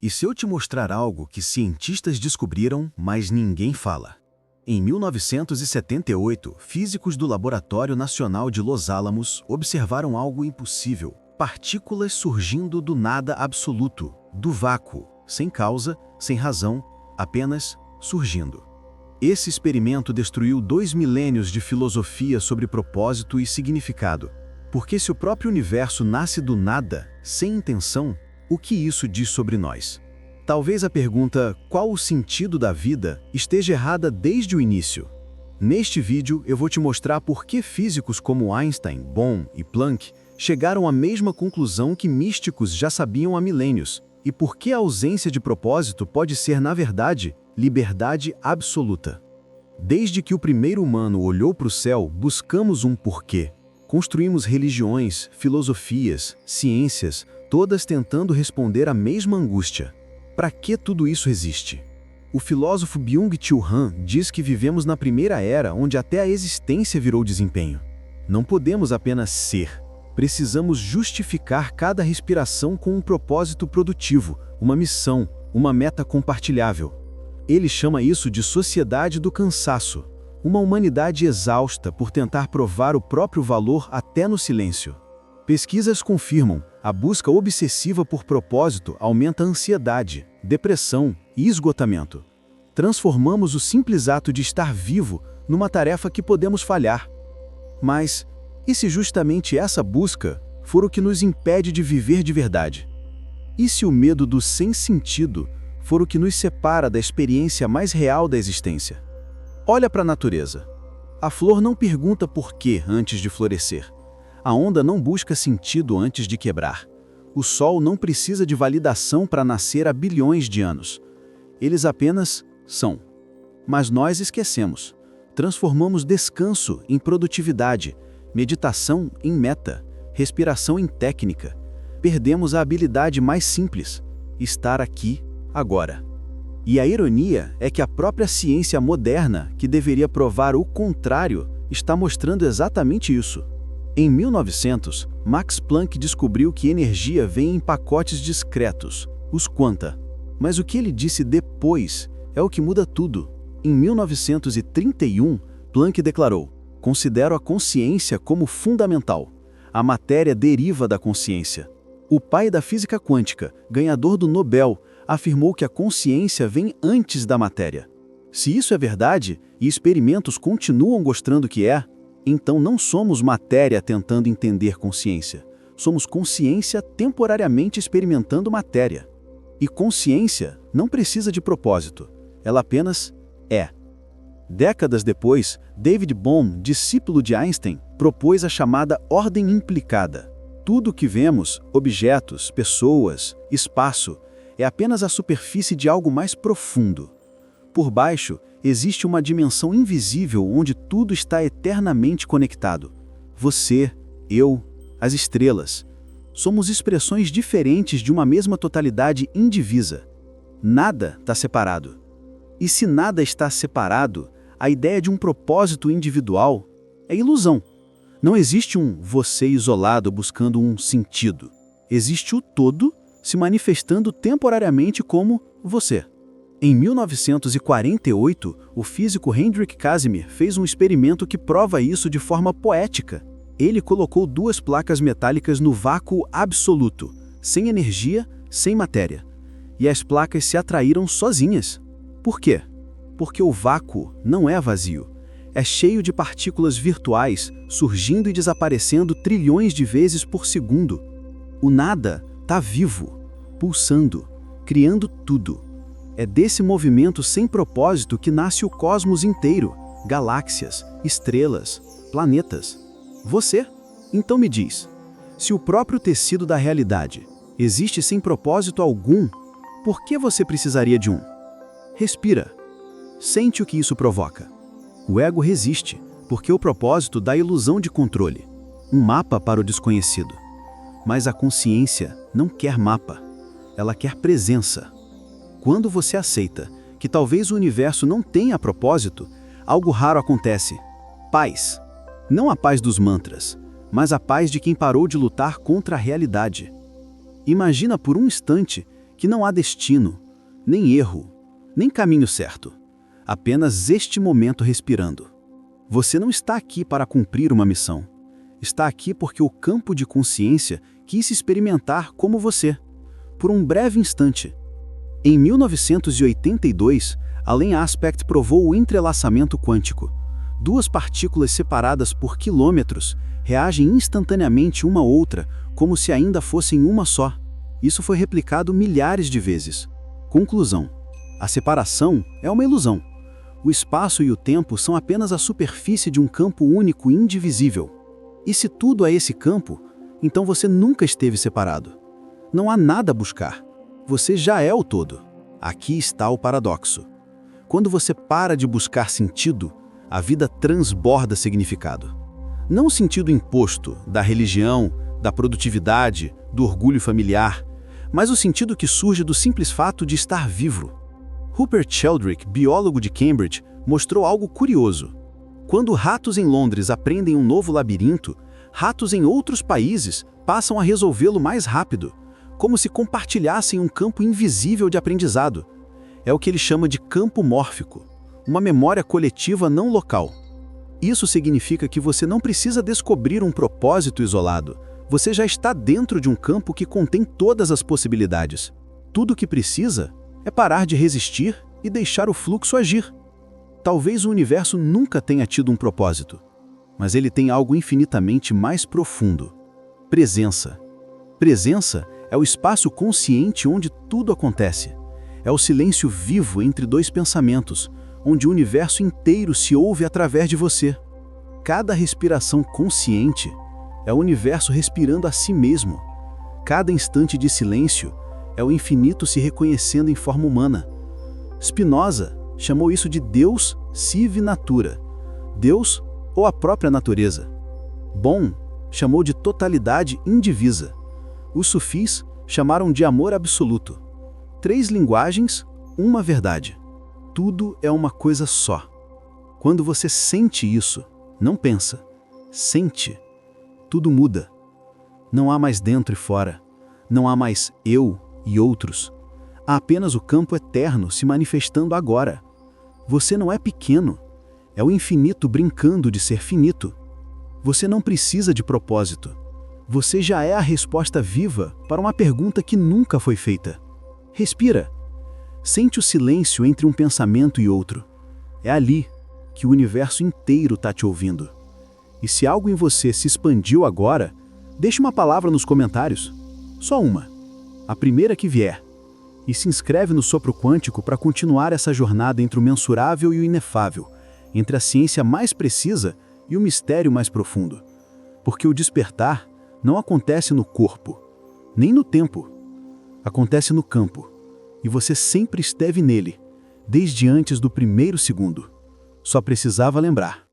E se eu te mostrar algo que cientistas descobriram, mas ninguém fala? Em 1978, físicos do Laboratório Nacional de Los Alamos observaram algo impossível: partículas surgindo do nada absoluto, do vácuo, sem causa, sem razão, apenas surgindo. Esse experimento destruiu 2 milênios de filosofia sobre propósito e significado. Porque se o próprio universo nasce do nada, sem intenção, o que isso diz sobre nós? Talvez a pergunta "qual o sentido da vida?" esteja errada desde o início. Neste vídeo eu vou te mostrar por que físicos como Einstein, Bohm e Planck chegaram à mesma conclusão que místicos já sabiam há milênios, e por que a ausência de propósito pode ser, na verdade, liberdade absoluta. Desde que o primeiro humano olhou para o céu, buscamos um porquê. Construímos religiões, filosofias, ciências, todas tentando responder à mesma angústia. Para que tudo isso existe? O filósofo Byung-Chul Han diz que vivemos na primeira era onde até a existência virou desempenho. Não podemos apenas ser. Precisamos justificar cada respiração com um propósito produtivo, uma missão, uma meta compartilhável. Ele chama isso de sociedade do cansaço, uma humanidade exausta por tentar provar o próprio valor até no silêncio. Pesquisas confirmam, a busca obsessiva por propósito aumenta a ansiedade, depressão e esgotamento. Transformamos o simples ato de estar vivo numa tarefa que podemos falhar. Mas, e se justamente essa busca for o que nos impede de viver de verdade? E se o medo do sem sentido for o que nos separa da experiência mais real da existência? Olha para a natureza. A flor não pergunta por quê antes de florescer. A onda não busca sentido antes de quebrar. O sol não precisa de validação para nascer há bilhões de anos. Eles apenas são. Mas nós esquecemos. Transformamos descanso em produtividade, meditação em meta, respiração em técnica. Perdemos a habilidade mais simples: estar aqui, agora. E a ironia é que a própria ciência moderna, que deveria provar o contrário, está mostrando exatamente isso. Em 1900, Max Planck descobriu que energia vem em pacotes discretos, os quanta. Mas o que ele disse depois é o que muda tudo. Em 1931, Planck declarou: "Considero a consciência como fundamental. A matéria deriva da consciência." O pai da física quântica, ganhador do Nobel, afirmou que a consciência vem antes da matéria. Se isso é verdade, e experimentos continuam mostrando que é, então não somos matéria tentando entender consciência. Somos consciência temporariamente experimentando matéria. E consciência não precisa de propósito. Ela apenas é. Décadas depois, David Bohm, discípulo de Einstein, propôs a chamada ordem implicada. Tudo o que vemos, objetos, pessoas, espaço, é apenas a superfície de algo mais profundo. Por baixo, existe uma dimensão invisível onde tudo está eternamente conectado. Você, eu, as estrelas. Somos expressões diferentes de uma mesma totalidade indivisa. Nada está separado. E se nada está separado, a ideia de um propósito individual é ilusão. Não existe um você isolado buscando um sentido. Existe o todo se manifestando temporariamente como você. Em 1948, o físico Hendrik Casimir fez um experimento que prova isso de forma poética. Ele colocou 2 placas metálicas no vácuo absoluto, sem energia, sem matéria. E as placas se atraíram sozinhas. Por quê? Porque o vácuo não é vazio. É cheio de partículas virtuais, surgindo e desaparecendo trilhões de vezes por segundo. O nada está vivo, pulsando, criando tudo. É desse movimento sem propósito que nasce o cosmos inteiro, galáxias, estrelas, planetas. Você? Então me diz, se o próprio tecido da realidade existe sem propósito algum, por que você precisaria de um? Respira. Sente o que isso provoca. O ego resiste, porque o propósito dá ilusão de controle, um mapa para o desconhecido. Mas a consciência não quer mapa, ela quer presença. Quando você aceita que talvez o universo não tenha propósito, algo raro acontece. Paz. Não a paz dos mantras, mas a paz de quem parou de lutar contra a realidade. Imagina por um instante que não há destino, nem erro, nem caminho certo. Apenas este momento respirando. Você não está aqui para cumprir uma missão. Está aqui porque o campo de consciência quis se experimentar como você, por um breve instante. Em 1982, Alain Aspect provou o entrelaçamento quântico. Duas partículas separadas por quilômetros reagem instantaneamente uma à outra, como se ainda fossem uma só. Isso foi replicado milhares de vezes. Conclusão: a separação é uma ilusão. O espaço e o tempo são apenas a superfície de um campo único e indivisível. E se tudo é esse campo, então você nunca esteve separado. Não há nada a buscar. Você já é o todo. Aqui está o paradoxo. Quando você para de buscar sentido, a vida transborda significado. Não o sentido imposto da religião, da produtividade, do orgulho familiar, mas o sentido que surge do simples fato de estar vivo. Rupert Sheldrake, biólogo de Cambridge, mostrou algo curioso. Quando ratos em Londres aprendem um novo labirinto, ratos em outros países passam a resolvê-lo mais rápido, como se compartilhassem um campo invisível de aprendizado. É o que ele chama de campo mórfico, uma memória coletiva não local. Isso significa que você não precisa descobrir um propósito isolado. Você já está dentro de um campo que contém todas as possibilidades. Tudo o que precisa é parar de resistir e deixar o fluxo agir. Talvez o universo nunca tenha tido um propósito, mas ele tem algo infinitamente mais profundo: presença. Presença é o espaço consciente onde tudo acontece. É o silêncio vivo entre dois pensamentos, onde o universo inteiro se ouve através de você. Cada respiração consciente é o universo respirando a si mesmo. Cada instante de silêncio é o infinito se reconhecendo em forma humana. Spinoza chamou isso de Deus sive natura, Deus ou a própria natureza. Bohm chamou de totalidade indivisa. Os sufis chamaram de amor absoluto. 3 linguagens, uma verdade. Tudo é uma coisa só. Quando você sente isso, não pensa, sente, tudo muda. Não há mais dentro e fora. Não há mais eu e outros. Há apenas o campo eterno se manifestando agora. Você não é pequeno. É o infinito brincando de ser finito. Você não precisa de propósito. Você já é a resposta viva para uma pergunta que nunca foi feita. Respira. Sente o silêncio entre um pensamento e outro. É ali que o universo inteiro está te ouvindo. E se algo em você se expandiu agora, deixe uma palavra nos comentários. Só uma. A primeira que vier. E se inscreve no Sopro Quântico para continuar essa jornada entre o mensurável e o inefável, entre a ciência mais precisa e o mistério mais profundo. Porque o despertar não acontece no corpo, nem no tempo. Acontece no campo. E você sempre esteve nele, desde antes do primeiro segundo. Só precisava lembrar.